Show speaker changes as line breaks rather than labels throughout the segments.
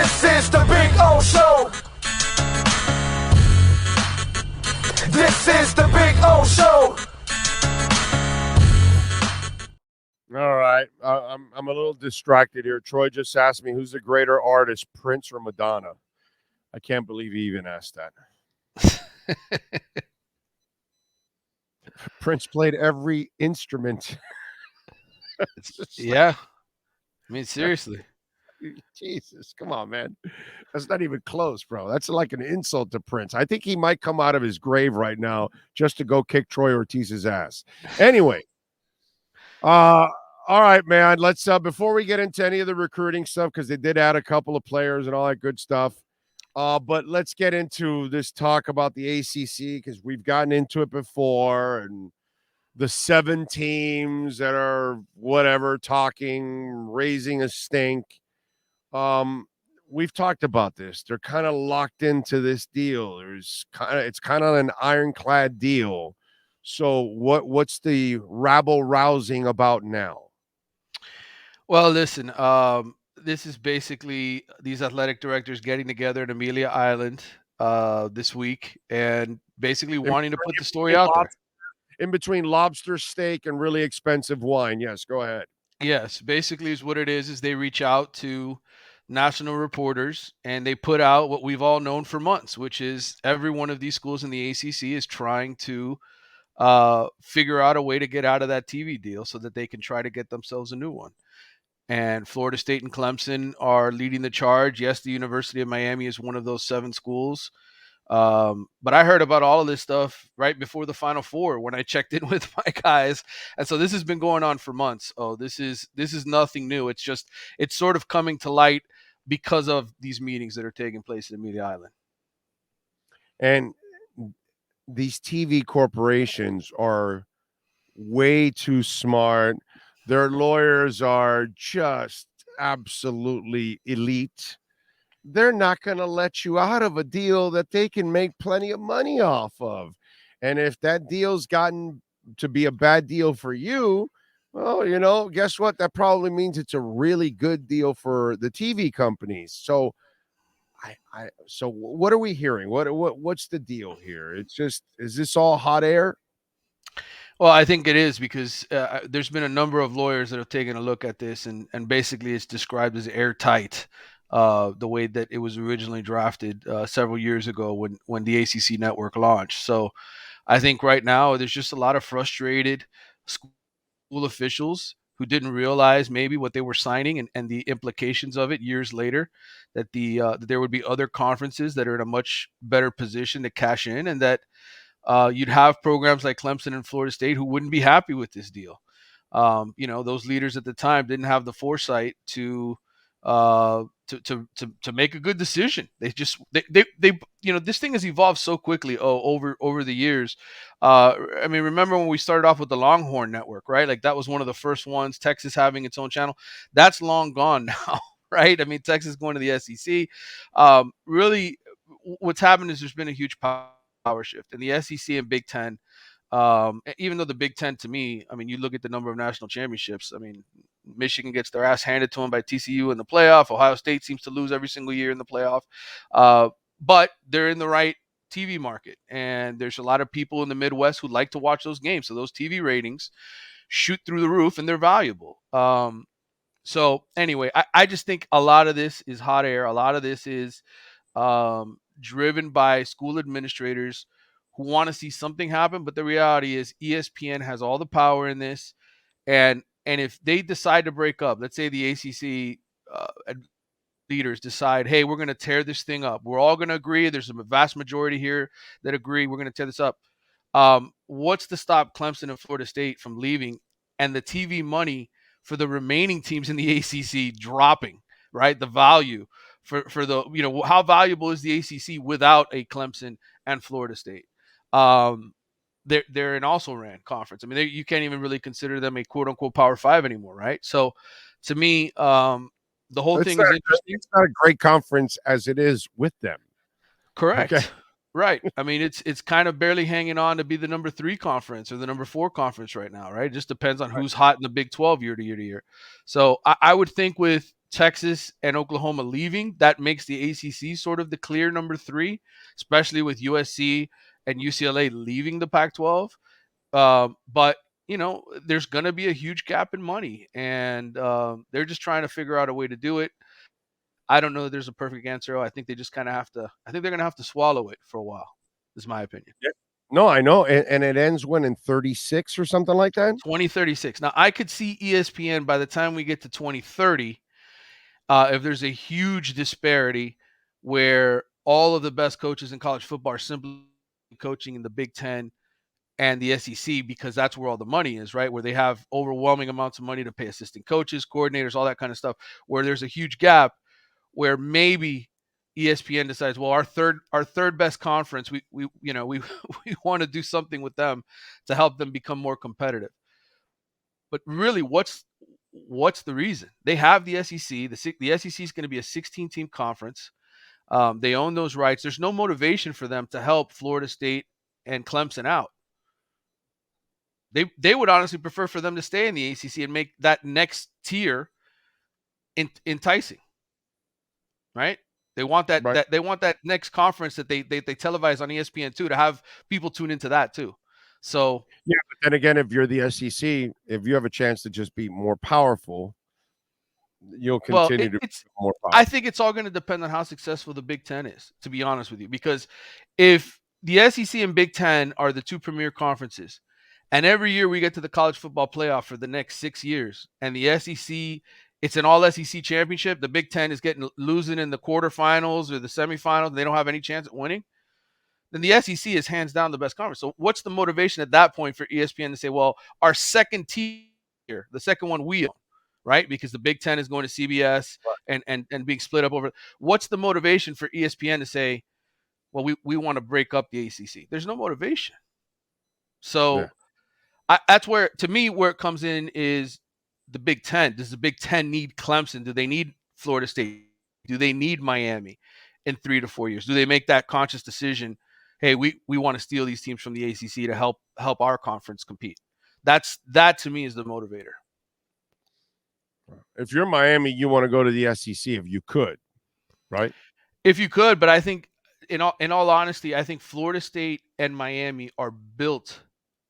This is the Big O Show. This is the Big O Show.
All right. I'm a little distracted here. Troy just asked me who's the greater artist, Prince or Madonna. I can't believe he even asked that. Prince played every instrument.
Yeah. I mean, seriously.
Jesus, come on, man. That's not even close, bro. That's like an insult to Prince. I think he might come out of his grave right now just to go kick Troy Ortiz's ass. Anyway, all right, man. Let's before we get into any of the recruiting stuff, because they did add a couple of players and all that good stuff. But let's get into this talk about the ACC, because we've gotten into it before, and the 7 teams that are whatever talking, raising a stink. We've talked about this. They're kind of locked into this deal. It's kind of an ironclad deal. So what's the rabble rousing about now?
Well, listen, this is basically these athletic directors getting together in Amelia Island this week and basically wanting to put the story out there.
In between lobster steak and really expensive wine. Yes, go ahead.
Yes, basically is what it is they reach out to national reporters and they put out what we've all known for months, which is every one of these schools in the ACC is trying to figure out a way to get out of that TV deal so that they can try to get themselves a new one. And Florida State and Clemson are leading the charge. Yes, the University of Miami is one of those 7 schools. But I heard about all of this stuff right before the Final Four when I checked in with my guys. And so this has been going on for months. Oh, this is nothing new. It's sort of coming to light because of these meetings that are taking place in Amelia Island.
And these TV corporations are way too smart. Their lawyers are just absolutely elite. They're not going to let you out of a deal that they can make plenty of money off of. And if that deal's gotten to be a bad deal for you, well, guess what? That probably means it's a really good deal for the TV companies. So so what are we hearing? What's the deal here? It's just, is this all hot air?
Well, I think it is because there's been a number of lawyers that have taken a look at this, and basically it's described as airtight, the way that it was originally drafted several years ago when the ACC network launched. So I think right now there's just a lot of frustrated school officials who didn't realize maybe what they were signing and the implications of it years later, that that there would be other conferences that are in a much better position to cash in, and that you'd have programs like Clemson and Florida State who wouldn't be happy with this deal. Those leaders at the time didn't have the foresight to make a good decision. They this thing has evolved so quickly over the years. I mean, remember when we started off with the Longhorn Network, right? Like that was one of the first ones. Texas having its own channel, that's long gone now, right? I mean, Texas going to the SEC. Really, what's happened is there's been a huge power shift in the SEC and Big Ten. Even though the Big Ten, to me, I mean, you look at the number of national championships. I mean, Michigan gets their ass handed to them by TCU in the playoff. Ohio State seems to lose every single year in the playoff. But they're in the right TV market. And there's a lot of people in the Midwest who like to watch those games. So those TV ratings shoot through the roof and they're valuable. So anyway, I just think a lot of this is hot air. A lot of this is driven by school administrators who want to see something happen. But the reality is ESPN has all the power in this. And if they decide to break up, let's say the ACC leaders decide, hey, we're going to tear this thing up. We're all going to agree. There's a vast majority here that agree we're going to tear this up. What's to stop Clemson and Florida State from leaving and the TV money for the remaining teams in the ACC dropping, right? The value for the, how valuable is the ACC without a Clemson and Florida State? They're an also-ran conference. I mean, you can't even really consider them a quote-unquote Power 5 anymore, right? So, to me, the whole thing is interesting.
It's not a great conference as it is with them.
Correct. Okay. Right. I mean, it's kind of barely hanging on to be the number 3 conference or the number 4 conference right now, right? It just depends on who's hot in the Big 12 year to year to year. So, I would think with Texas and Oklahoma leaving, that makes the ACC sort of the clear number 3, especially with USC and UCLA leaving the Pac-12. But there's going to be a huge gap in money, and they're just trying to figure out a way to do it. I don't know that there's a perfect answer. I think they just kind of have to. I think they're going to have to swallow it for a while. Is my opinion.
Yeah. No, I know, and it ends when in 36 or something like that.
2036. Now I could see ESPN by the time we get to 2030, if there's a huge disparity where all of the best coaches in college football are simply coaching in the Big Ten and the SEC, because that's where all the money is, right? Where they have overwhelming amounts of money to pay assistant coaches, coordinators, all that kind of stuff, where there's a huge gap where maybe ESPN decides, well, our third best conference, we we want to do something with them to help them become more competitive. But really, what's the reason? They have the SEC. The SEC is going to be a 16-team conference. They own those rights. There's no motivation for them to help Florida State and Clemson out. They would honestly prefer for them to stay in the ACC and make that next tier enticing, right? They want that,
Right.
they want that next conference that they televise on ESPN2 to have people tune into that too. So
yeah, but then again, if you're the SEC, if you have a chance to just be more powerful, you'll continue to be more powerful.
I think it's all going to depend on how successful the Big Ten is, to be honest with you, because if the SEC and Big Ten are the two premier conferences, and every year we get to the college football playoff for the next 6 years, and the SEC, it's an all SEC championship, the Big Ten is losing in the quarterfinals or the semifinals, and they don't have any chance at winning, then the SEC is hands down the best conference. So what's the motivation at that point for ESPN to say, well, our second tier, the second one we own, right? Because the Big Ten is going to CBS and being split up over. What's the motivation for ESPN to say, well, we want to break up the ACC? There's no motivation. So that's where, to me, where it comes in is the Big Ten. Does the Big Ten need Clemson? Do they need Florida State? Do they need Miami in 3 to 4 years? Do they make that conscious decision? Hey, we want to steal these teams from the ACC to help our conference compete. That to me is the motivator.
If you're Miami, you want to go to the SEC if you could, right?
If you could, but I think in all honesty, I think Florida State and Miami are built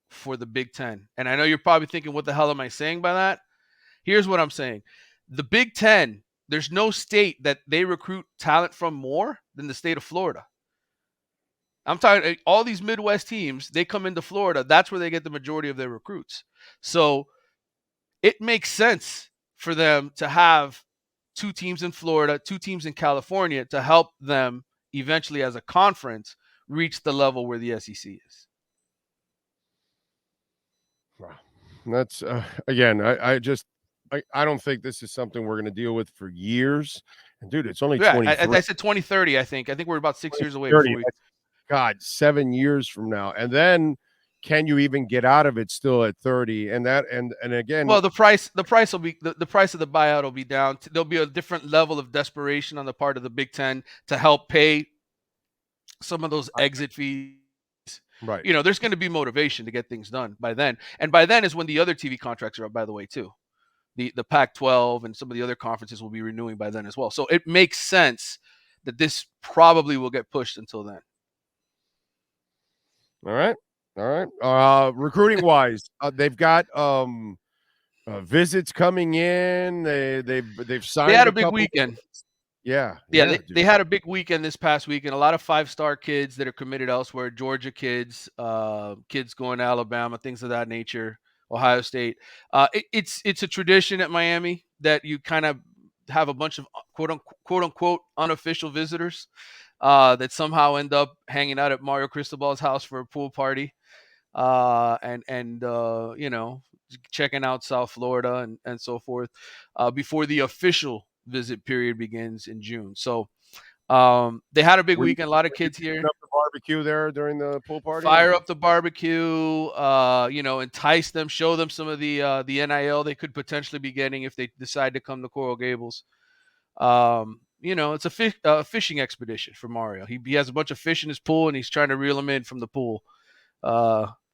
for the Big Ten. And I know you're probably thinking, what the hell am I saying by that? Here's what I'm saying. The Big Ten, there's no state that they recruit talent from more than the state of Florida. I'm talking all these Midwest teams, they come into Florida. That's where they get the majority of their recruits. So it makes sense for them to have 2 teams in Florida, 2 teams in California to help them eventually as a conference reach the level where the SEC is.
Wow. That's again, I don't think this is something we're going to deal with for years. And dude, it's only 20.
I said 2030. I think we're about 6 years away. Before
God, 7 years from now, and then can you even get out of it still at 30? And again,
well, the price will be the price of the buyout will be down. There'll be a different level of desperation on the part of the Big Ten to help pay some of those exit fees.
Right.
There's going to be motivation to get things done by then, and by then is when the other TV contracts are up. By the way, too, the Pac-12 and some of the other conferences will be renewing by then as well. So it makes sense that this probably will get pushed until then.
All right. Recruiting wise, they've got visits coming in. They've signed.
They had a big weekend.
Yeah.
They had a big weekend this past weekend. A lot of 5-star kids that are committed elsewhere. Georgia kids, kids going to Alabama, things of that nature. Ohio State. It's a tradition at Miami that you kind of have a bunch of quote unquote unofficial visitors that somehow end up hanging out at Mario Cristobal's house for a pool party, and checking out South Florida and so forth, before the official visit period begins in June. So they had a big weekend. A lot of kids here.
Up the barbecue there during the pool party.
Fire up the barbecue. Entice them. Show them some of the NIL they could potentially be getting if they decide to come to Coral Gables. It's a fishing expedition for Mario. He has a bunch of fish in his pool and he's trying to reel them in from the pool.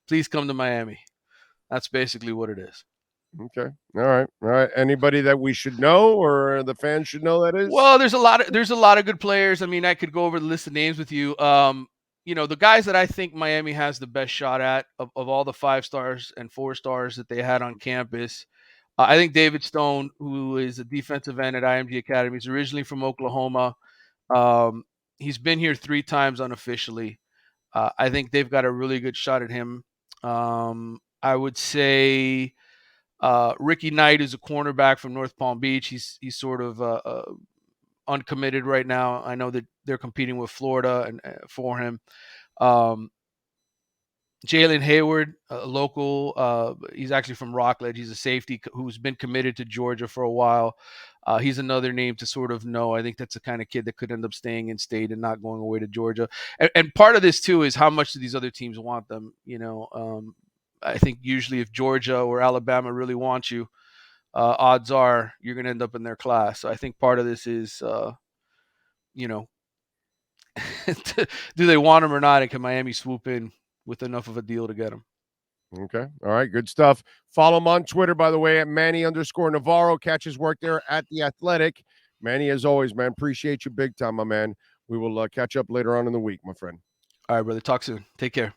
Please come to Miami. That's basically what it is.
Okay. All right. Anybody that we should know or the fans should know that is?
Well, there's a lot of good players. I mean, I could go over the list of names with you. The guys that I think Miami has the best shot at of all the 5 stars and 4 stars that they had on campus. I think David Stone, who is a defensive end at IMG Academy, is originally from Oklahoma. He's been here 3 times unofficially. I think they've got a really good shot at him. I would say Ricky Knight is a cornerback from North Palm Beach. He's sort of uncommitted right now. I know that they're competing with Florida and for him. Jalen Hayward, a local, he's actually from Rockledge. He's a safety who's been committed to Georgia for a while. He's another name to sort of know. I think that's the kind of kid that could end up staying in state and not going away to Georgia. And part of this too is how much do these other teams want them? I think usually if Georgia or Alabama really want you, odds are you're going to end up in their class. So I think part of this is, do they want him or not? And can Miami swoop in with enough of a deal to get him?
Okay. All right. Good stuff. Follow him on Twitter, by the way, at Manny_Navarro. Catch his work there at The Athletic. Manny, as always, man, appreciate you big time, my man. We will catch up later on in the week, my friend.
All right, brother. Talk soon. Take care.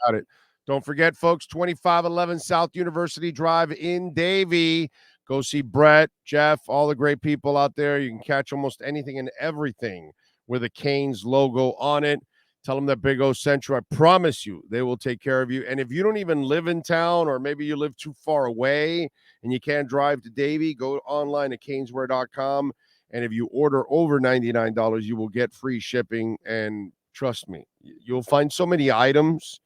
Got it. Don't forget, folks, 2511 South University Drive in Davie. Go see Brett, Jeff, all the great people out there. You can catch almost anything and everything with a Canes logo on it. Tell them that Big O sent you. I promise you they will take care of you. And if you don't even live in town or maybe you live too far away and you can't drive to Davie, go online at caneswear.com. And if you order over $99, you will get free shipping. And trust me, you'll find so many items.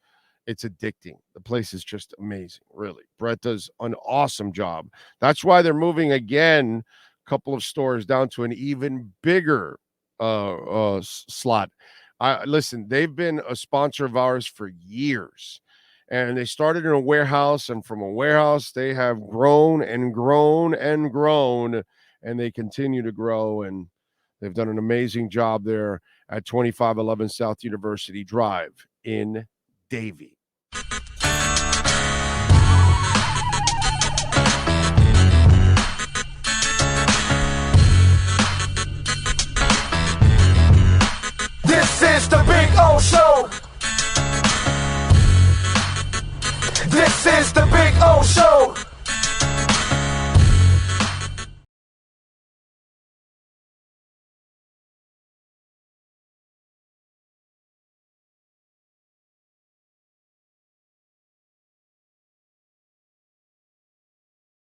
It's addicting. The place is just amazing, really. Brett does an awesome job. That's why they're moving again, a couple of stores down to an even bigger slot. Listen, they've been a sponsor of ours for years, and they started in a warehouse, and from a warehouse, they have grown and grown and grown, and they continue to grow, and they've done an amazing job there at 2511 South University Drive in Davie.